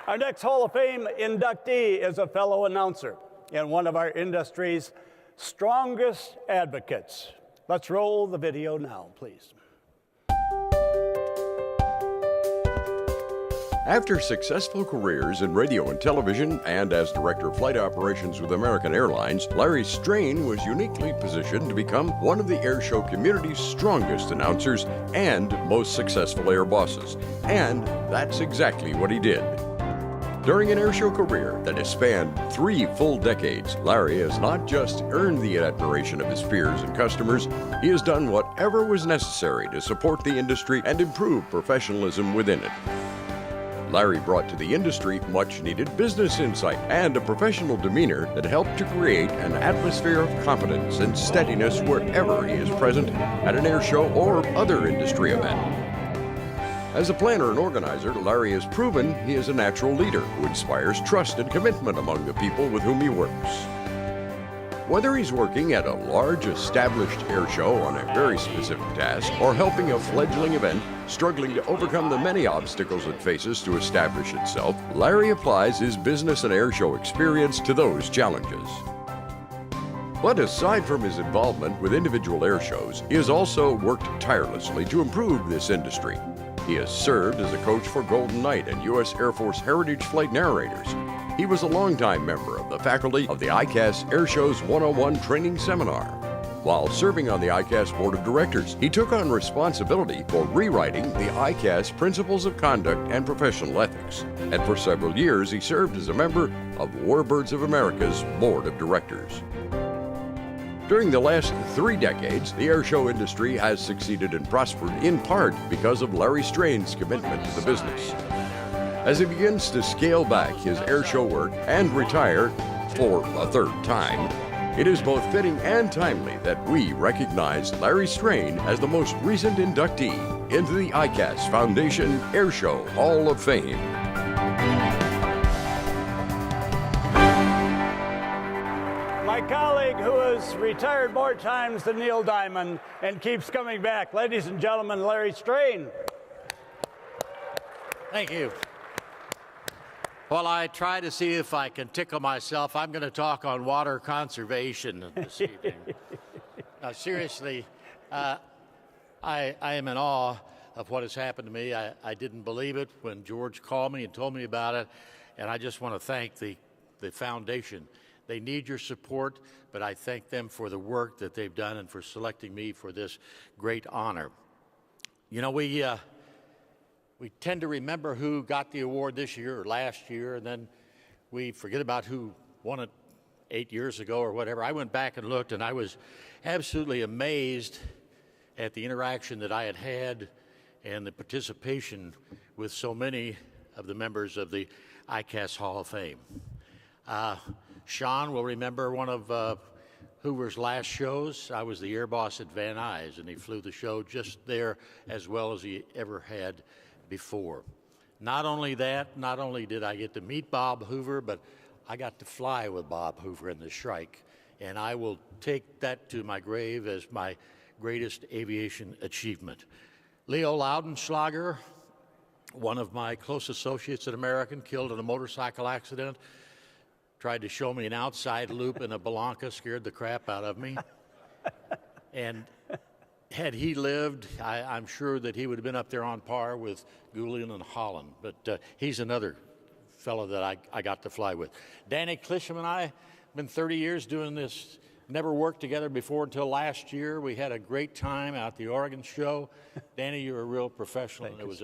Our next Hall of Fame inductee is a fellow announcer and one of our industry's strongest advocates. Let's roll the video now, please. After successful careers in radio and television and as Director of Flight Operations with American Airlines, Larry Strain was uniquely positioned to become one of the airshow community's strongest announcers and most successful air bosses. And that's exactly what he did. During an airshow career that has spanned 3 full decades, Larry has not just earned the admiration of his peers and customers, he has done whatever was necessary to support the industry and improve professionalism within it. Larry brought to the industry much-needed business insight and a professional demeanor that helped to create an atmosphere of confidence and steadiness wherever he is present at an air show or other industry event. As a planner and organizer, Larry has proven he is a natural leader who inspires trust and commitment among the people with whom he works. Whether he's working at a large established air show on a very specific task or helping a fledgling event struggling to overcome the many obstacles it faces to establish itself, Larry applies his business and air show experience to those challenges. But aside from his involvement with individual air shows, he has also worked tirelessly to improve this industry. He has served as a coach for Golden Knight and U.S. Air Force Heritage Flight Narrators. He was a longtime member of the faculty of the ICAS Airshows 101 Training Seminar. While serving on the ICAS Board of Directors, he took on responsibility for rewriting the ICAS Principles of Conduct and Professional Ethics. And for several years, he served as a member of Warbirds of America's Board of Directors. During the last 3 decades, the airshow industry has succeeded and prospered in part because of Larry Strain's commitment to the business. As he begins to scale back his airshow work and retire for a 3rd time, it is both fitting and timely that we recognize Larry Strain as the most recent inductee into the ICAS Foundation Airshow Hall of Fame. My colleague who has retired more times than Neil Diamond and keeps coming back. Ladies and gentlemen, Larry Strain. Thank you. While I try to see if I can tickle myself, I'm going to talk on water conservation this evening. Now, seriously, I am in awe of what has happened to me. I didn't believe it when George called me and told me about it, and I just want to thank the foundation. They need your support, but I thank them for the work that they've done and for selecting me for this great honor. You know, we tend to remember who got the award this year or last year, and then we forget about who won it 8 years ago or whatever. I went back and looked, and I was absolutely amazed at the interaction that I had had and the participation with so many of the members of the ICAS Hall of Fame. Sean will remember one of Hoover's last shows. I was the air boss at Van Nuys, and he flew the show just there as well as he ever had before. Not only that, not only did I get to meet Bob Hoover, but I got to fly with Bob Hoover in the Shrike, and I will take that to my grave as my greatest aviation achievement. Leo Laudenschlager, one of my close associates at American, killed in a motorcycle accident, tried to show me an outside loop in a Belanca, scared the crap out of me. And had he lived, I'm sure that he would have been up there on par with Gulian and Holland. But he's another fellow that I got to fly with. Danny Klisham and I have been 30 years doing this. Never worked together before until last year. We had a great time out at the Oregon show. Danny, you're a real professional, and it was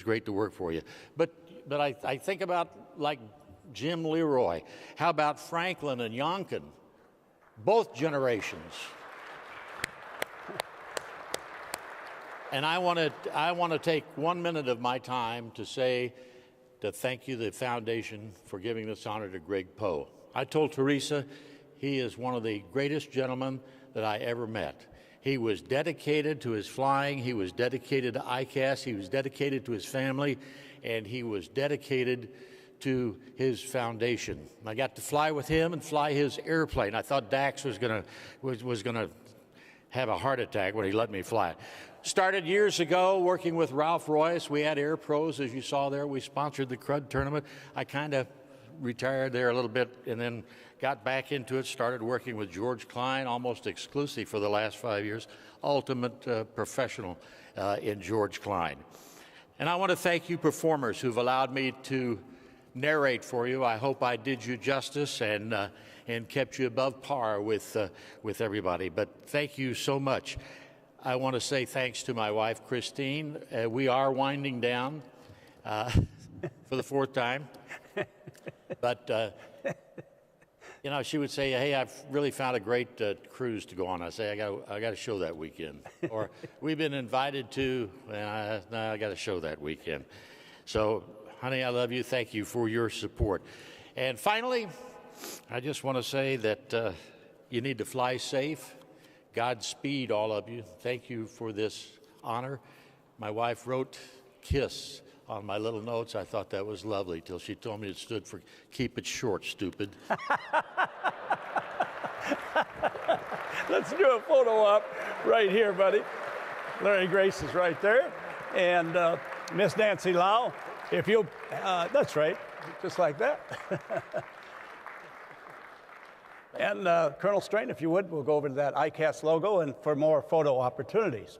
great to work for you. But I think about like Jim Leroy. How about Franklin and Yonkin? Both generations. And I want to take 1 minute of my time to thank you, the foundation, for giving this honor to Greg Poe. I told Teresa he is one of the greatest gentlemen that I ever met. He was dedicated to his flying. He was dedicated to ICAS. He was dedicated to his family, and he was dedicated to his foundation. I got to fly with him and fly his airplane. I thought Dax was gonna have a heart attack when he let me fly it. Started years ago working with Ralph Royce. We had Air Pros, as you saw there. We sponsored the Crud tournament. I kind of retired there a little bit and then got back into it, started working with George Klein almost exclusively for the last 5 years, ultimate professional in George Klein. And I want to thank you performers who've allowed me to narrate for you. I hope I did you justice and kept you above par with everybody. But thank you so much. I want to say thanks to my wife, Christine. We are winding down for the fourth time. But, you know, she would say, hey, I've really found a great cruise to go on. I say, I got a show that weekend. Or we've been invited to, no, I got a show that weekend. So, honey, I love you. Thank you for your support. And finally, I just want to say that you need to fly safe. Godspeed, all of you. Thank you for this honor. My wife wrote KISS on my little notes. I thought that was lovely till she told me it stood for keep it short, stupid. Let's do a photo op right here, buddy. Larry Grace is right there. And Miss Nancy Lau, if you'll, that's right, just like that. And Colonel Strain, if you would, we'll go over to that ICAS logo and for more photo opportunities.